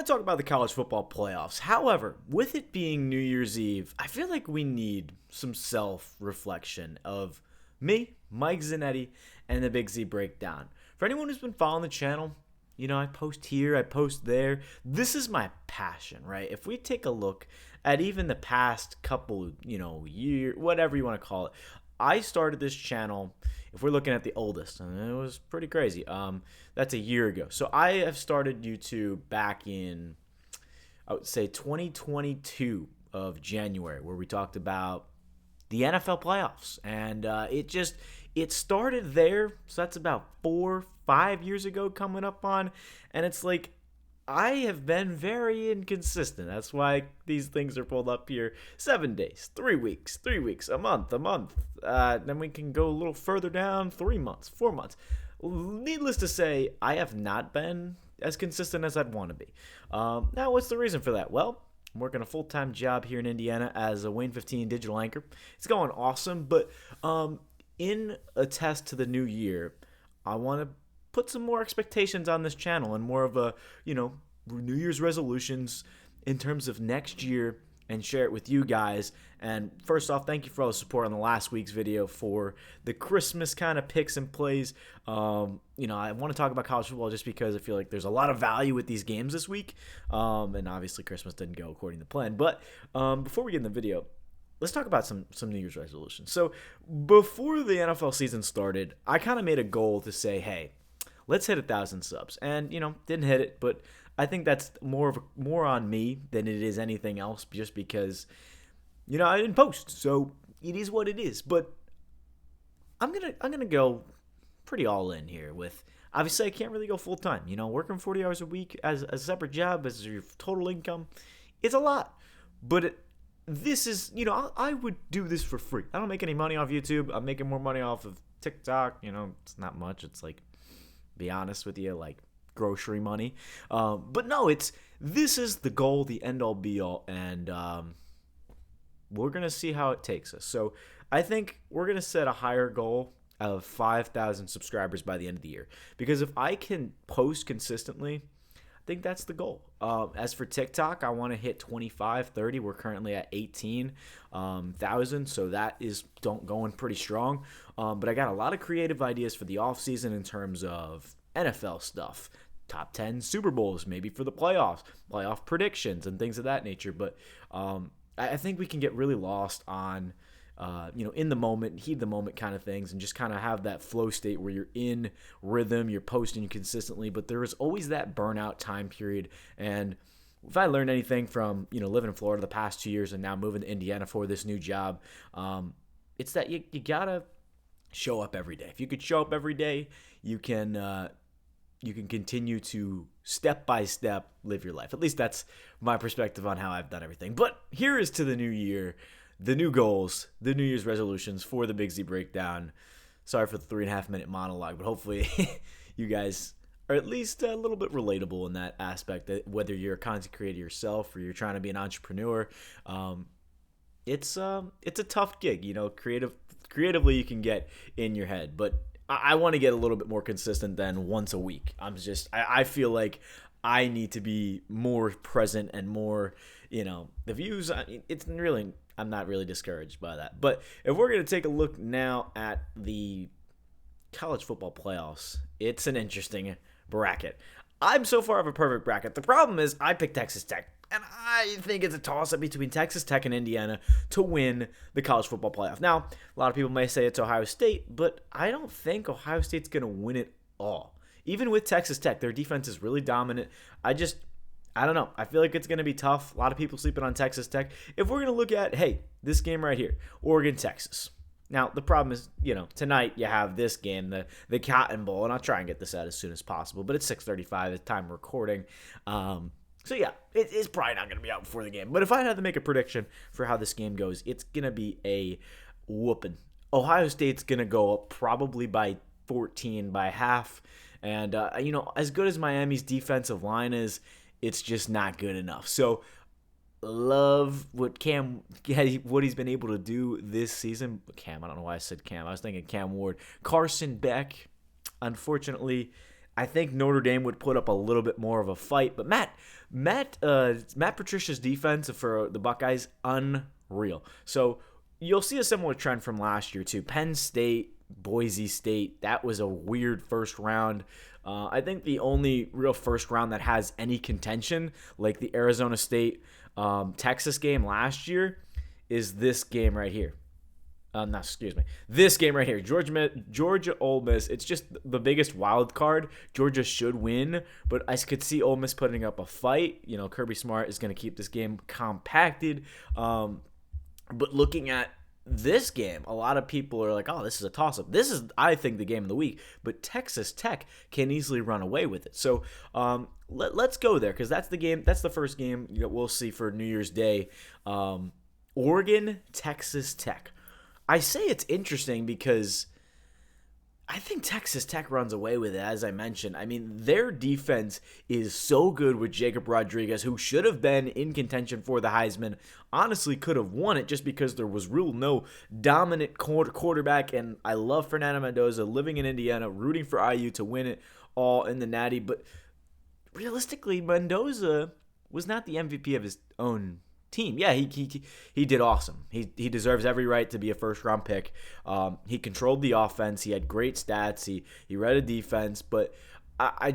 want to talk about the college football playoffs. However, with it being New Year's Eve, I feel like we need some self-reflection of me, Mike Zanetti, and the Big Z Breakdown. For anyone who's been following the channel, I post here, I post there. This is my passion, right? If we take a look at even the past couple, year, whatever you want to call it, I started this channel, if we're looking at the oldest, and it was pretty crazy. That's a year ago. So I have started YouTube back in, I would say 2022 of January, where we talked about the NFL playoffs. And it started there. So that's about 4-5 years ago coming up on. And it's like, I have been very inconsistent. That's why these things are pulled up here. 7 days, 3 weeks, a month. Then we can go a little further down, 3 months, 4 months. Needless to say, I have not been as consistent as I'd want to be. Now, what's the reason for that? Well, I'm working a full-time job here in Indiana as a Wayne 15 digital anchor. It's going awesome, but in a test to the new year, I want to put some more expectations on this channel and more of a, New Year's resolutions in terms of next year and share it with you guys. And first off, thank you for all the support on the last week's video for the Christmas kind of picks and plays. I want to talk about college football just because I feel like there's a lot of value with these games this week. And obviously Christmas didn't go according to plan. But before we get in the video, let's talk about some New Year's resolutions. So before the NFL season started, I kind of made a goal to say, hey, let's hit 1,000 subs. And, didn't hit it, but I think that's more on me than it is anything else, just because, I didn't post. So it is what it is. But I'm gonna go pretty all in here with, obviously I can't really go full time. Working 40 hours a week as a separate job as your total income, it's a lot. But this is, I would do this for free. I don't make any money off YouTube. I'm making more money off of TikTok. It's not much. It's like, be honest with you, like grocery money. But no, this is the goal, the end all be all, and we're going to see how it takes us. So I think we're going to set a higher goal of 5,000 subscribers by the end of the year, because if I can post consistently, I think that's the goal. As for TikTok, I want to hit 25, 30. We're currently at 18,000, so that is going pretty strong. But I got a lot of creative ideas for the offseason in terms of NFL stuff, top 10 Super Bowls, maybe for the playoff predictions and things of that nature. But I think we can get really lost on in the moment, heed the moment kind of things, and just kind of have that flow state where you're in rhythm, you're posting consistently, but there is always that burnout time period. And if I learned anything from, living in Florida the past 2 years and now moving to Indiana for this new job, it's that you gotta show up every day. If you could show up every day, you can continue to step by step live your life. At least that's my perspective on how I've done everything. But here is to the new year, the new goals, the New Year's resolutions for the Big Z Breakdown. Sorry for the 3.5-minute monologue, but hopefully you guys are at least a little bit relatable in that aspect, that whether you're a content creator yourself or you're trying to be an entrepreneur, it's a tough gig. Creatively you can get in your head, but I want to get a little bit more consistent than once a week. I feel like I need to be more present and more, the views. I'm not really discouraged by that. But if we're going to take a look now at the college football playoffs, it's an interesting bracket. I'm so far of a perfect bracket. The problem is I picked Texas Tech, and I think it's a toss-up between Texas Tech and Indiana to win the college football playoff. Now, a lot of people may say it's Ohio State, but I don't think Ohio State's going to win it all. Even with Texas Tech, their defense is really dominant. I don't know. I feel like it's going to be tough. A lot of people sleeping on Texas Tech. If we're going to look at, this game right here, Oregon, Texas. Now, the problem is, tonight you have this game, the Cotton Bowl, and I'll try and get this out as soon as possible, but it's 6:35 at the time of recording. So, yeah, it's probably not going to be out before the game. But if I had to make a prediction for how this game goes, it's going to be a whooping. Ohio State's going to go up probably by 14 by half. And, as good as Miami's defensive line is, it's just not good enough. So, love what he's been able to do this season. I don't know why I said Cam. I was thinking Cam Ward. Carson Beck, unfortunately, I think Notre Dame would put up a little bit more of a fight. But Matt Patricia's defense for the Buckeyes, unreal. So you'll see a similar trend from last year too. Penn State, Boise State, that was a weird first round. I think the only real first round that has any contention, like the Arizona State Texas game last year, is this game right here. This game right here, Georgia Ole Miss. It's just the biggest wild card. Georgia should win, but I could see Ole Miss putting up a fight. Kirby Smart is going to keep this game compacted. But looking at this game, a lot of people are like, oh, this is a toss-up. This is, I think, the game of the week. But Texas Tech can easily run away with it. So let's go there, because that's the game. That's the first game we'll see for New Year's Day. Oregon, Texas Tech. I say it's interesting because I think Texas Tech runs away with it, as I mentioned. I mean, their defense is so good with Jacob Rodriguez, who should have been in contention for the Heisman. Honestly, could have won it just because there was no dominant quarterback. And I love Fernando Mendoza, living in Indiana, rooting for IU to win it all in the Natty. But realistically, Mendoza was not the MVP of his own team. Yeah, he did awesome. He deserves every right to be a first round pick. He controlled the offense. He had great stats. He read a defense, but I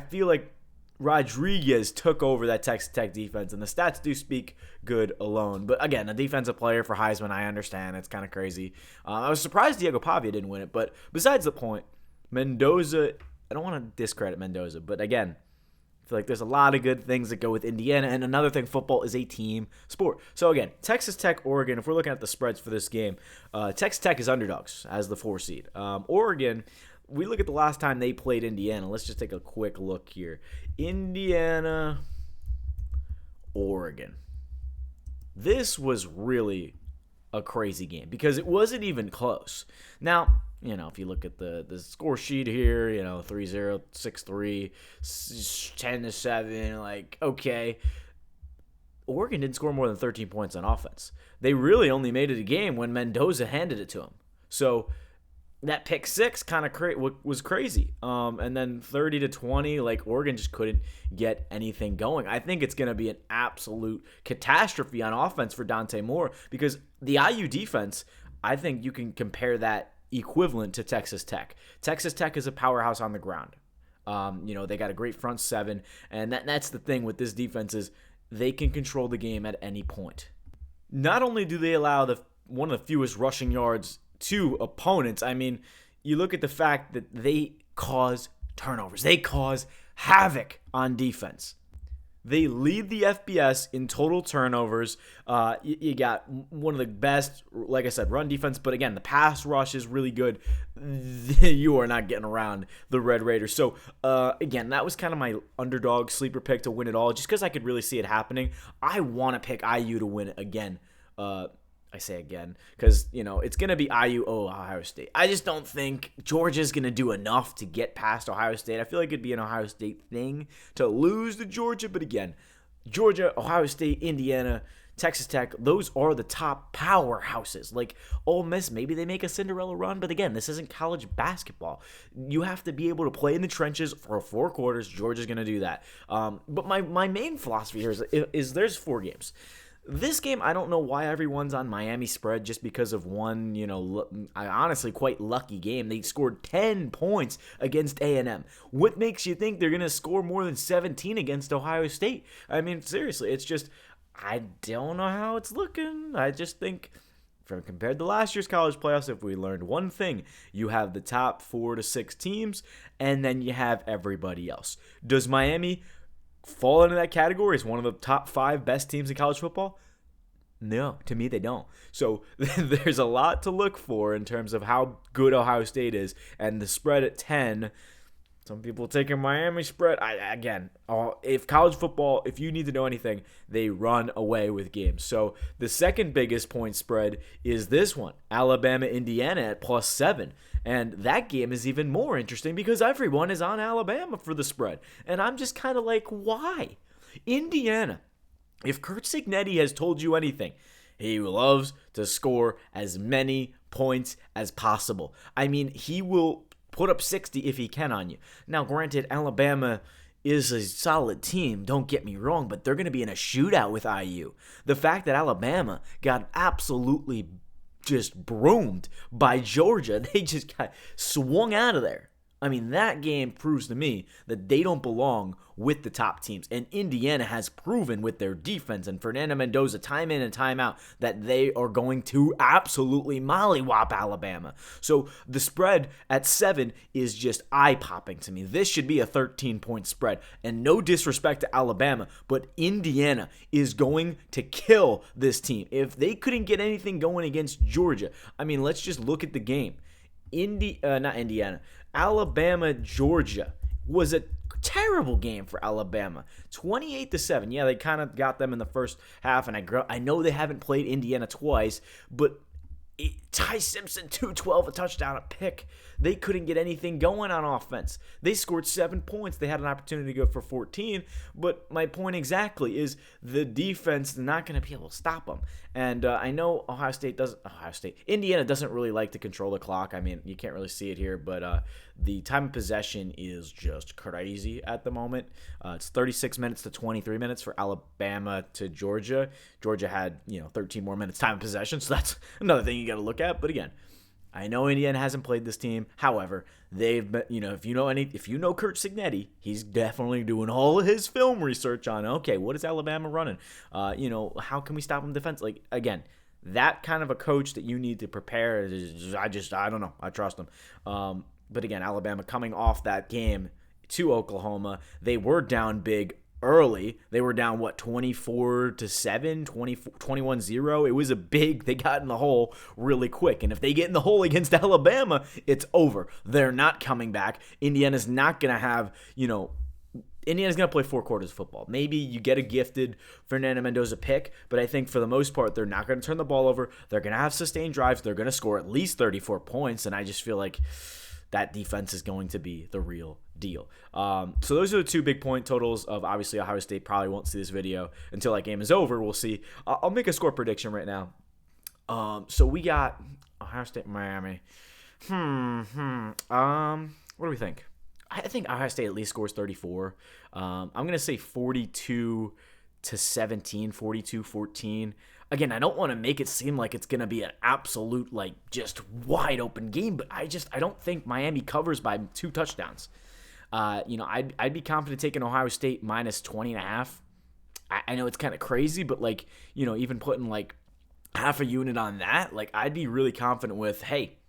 feel like Rodriguez took over that Texas Tech defense, and the stats do speak good alone. But again, a defensive player for Heisman, I understand. It's kind of crazy. I was surprised Diego Pavia didn't win it, but besides the point, Mendoza, I don't want to discredit Mendoza, but again, I feel like there's a lot of good things that go with Indiana. And another thing, football is a team sport. So again, Texas Tech, Oregon, if we're looking at the spreads for this game, Texas Tech is underdogs as the 4 seed. Oregon, we look at the last time they played Indiana. Let's just take a quick look here. Indiana, Oregon. This was really a crazy game because it wasn't even close. Now, if you look at the score sheet here, 3-0, 6-3, 10-7, like, okay. Oregon didn't score more than 13 points on offense. They really only made it a game when Mendoza handed it to them. So that pick six kind of was crazy. And then 30-20, like, Oregon just couldn't get anything going. I think it's going to be an absolute catastrophe on offense for Dante Moore because the IU defense, I think you can compare that equivalent to Texas Tech. Texas Tech is a powerhouse on the ground. They got a great front seven, and that's the thing with this defense is they can control the game at any point. Not only do they allow one of the fewest rushing yards to opponents, I mean, you look at the fact that they cause turnovers. They cause havoc on defense. They lead the FBS in total turnovers. You got one of the best, like I said, run defense. But again, the pass rush is really good. You are not getting around the Red Raiders. So, again, that was kind of my underdog sleeper pick to win it all, just because I could really see it happening. I want to pick IU to win it again. I say again because, it's going to be IU, Ohio State. I just don't think Georgia's going to do enough to get past Ohio State. I feel like it'd be an Ohio State thing to lose to Georgia. But again, Georgia, Ohio State, Indiana, Texas Tech, those are the top powerhouses. Like Ole Miss, maybe they make a Cinderella run. But again, this isn't college basketball. You have to be able to play in the trenches for 4 quarters. Georgia's going to do that. But my main philosophy here is there's 4 games. This game, I don't know why everyone's on Miami spread just because of one, honestly quite lucky game. They scored 10 points against A&M. What makes you think they're going to score more than 17 against Ohio State? I mean, seriously, it's just, I don't know how it's looking. I just think, compared to last year's college playoffs, if we learned one thing, you have the top 4 to 6 teams, and then you have everybody else. Does Miami fall into that category as one of the top 5 best teams in college football? No, to me they don't. So there's a lot to look for in terms of how good Ohio State is, and the spread at 10. Some people taking Miami spread. If college football, if you need to know anything, they run away with games. So the second biggest point spread is this one, Alabama, Indiana at +7. And that game is even more interesting because everyone is on Alabama for the spread. And I'm just kind of like, why? Indiana, if Kurt Cignetti has told you anything, he loves to score as many points as possible. I mean, he will put up 60 if he can on you. Now, granted, Alabama is a solid team, don't get me wrong, but they're going to be in a shootout with IU. The fact that Alabama got absolutely just broomed by Georgia, they just got swung out of there. I mean, that game proves to me that they don't belong with the top teams. And Indiana has proven with their defense and Fernando Mendoza time in and time out that they are going to absolutely mollywop Alabama. So the spread at 7 is just eye-popping to me. This should be a 13-point spread. And no disrespect to Alabama, but Indiana is going to kill this team. If they couldn't get anything going against Georgia, I mean, let's just look at the game. Alabama, Georgia was a terrible game for Alabama. 28-7. Yeah, they kind of got them in the first half, and I know they haven't played Indiana twice, but Ty Simpson, 212, a touchdown, a pick. They couldn't get anything going on offense. They scored 7 points. They had an opportunity to go for 14, but my point exactly is the defense is not going to be able to stop them. And I know Indiana doesn't really like to control the clock. I mean, you can't really see it here, but the time of possession is just crazy at the moment. It's 36 minutes to 23 minutes for Alabama to Georgia. Georgia had 13 more minutes time of possession, so that's another thing you got to look at. But again, I know Indiana hasn't played this team. However, they've been, if you know Kurt Signetti, he's definitely doing all of his film research on, okay, what is Alabama running? How can we stop them defense? Like, again, that kind of a coach that you need to prepare. I don't know. I trust him. But again, Alabama coming off that game to Oklahoma, they were down big early. They were down 24-7, 21-0. It was they got in the hole really quick. And if they get in the hole against Alabama, it's over. They're not coming back. Indiana's not going to have, Indiana's going to play 4 quarters of football. Maybe you get a gifted Fernando Mendoza pick, but I think for the most part, they're not going to turn the ball over. They're going to have sustained drives. They're going to score at least 34 points, and I just feel like that defense is going to be the real deal. So those are the 2 big point totals of, obviously, Ohio State probably won't see this video until that game is over. We'll see. I'll make a score prediction right now. So we got Ohio State, Miami. What do we think? I think Ohio State at least scores 34. I'm going to say 42-17, 42-14. Again, I don't want to make it seem like it's going to be an absolute, just wide open game, but I don't think Miami covers by 2 touchdowns. I'd be confident taking Ohio State minus 20.5. I know it's kind of crazy, but even putting half a unit on that, I'd be really confident with, hey,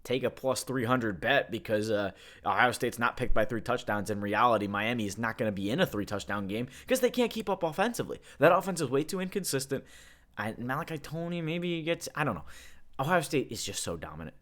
take a plus 300 bet because Ohio State's not picked by 3 touchdowns. In reality, Miami is not going to be in a 3-touchdown game because they can't keep up offensively. That offense is way too inconsistent. Malachi Toney maybe gets, I don't know. Ohio State is just so dominant.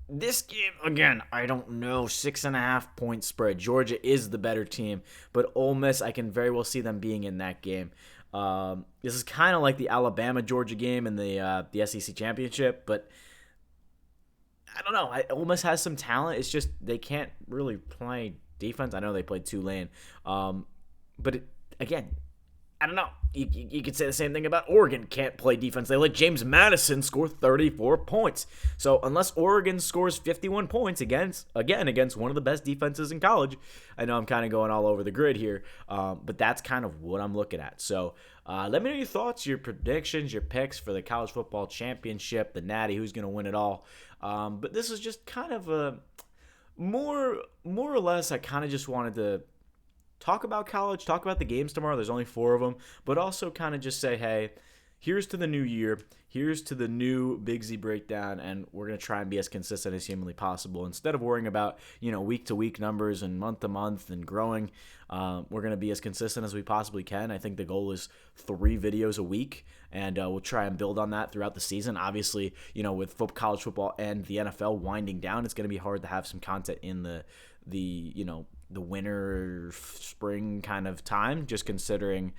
This game, again, I don't know, 6.5 point spread. Georgia is the better team, but Ole Miss, I can very well see them being in that game. This is kind of like the Alabama-Georgia game in the SEC championship, but I don't know. Ole Miss has some talent. It's just they can't really play defense. I know they played Tulane, but again, I don't know. You could say the same thing about Oregon. Can't play defense. They let James Madison score 34 points. So unless Oregon scores 51 points against one of the best defenses in college, I know I'm kind of going all over the grid here, but that's kind of what I'm looking at. So let me know your thoughts, your predictions, your picks for the college football championship, the Natty, who's going to win it all. But this is just kind of a more or less. I kind of just wanted to talk about college, talk about the games tomorrow. There's only 4 of them, but also kind of just say, hey, here's to the new year. Here's to the new Big Z breakdown, and we're going to try and be as consistent as humanly possible. Instead of worrying about, week-to-week numbers and month-to-month and growing, we're going to be as consistent as we possibly can. I think the goal is 3 videos a week, and we'll try and build on that throughout the season. Obviously, with college football and the NFL winding down, it's going to be hard to have some content in the winter, spring kind of time, just considering,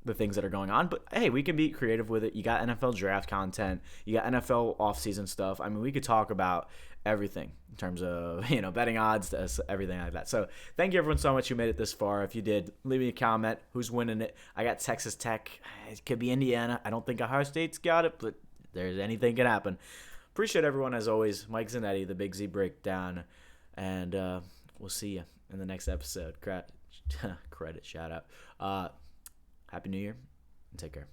the things that are going on. But hey, we can be creative with it. You got NFL draft content, you got NFL offseason stuff. I mean, we could talk about everything in terms of, betting odds, everything like that. So thank you everyone so much who made it this far. If you did, leave me a comment. Who's winning it? I got Texas Tech. It could be Indiana. I don't think Ohio State's got it, but anything can happen. appreciate everyone as always. Mike Zanetti, the Big Z Breakdown, and we'll see you in the next episode. Credit shout out. Happy New Year and take care.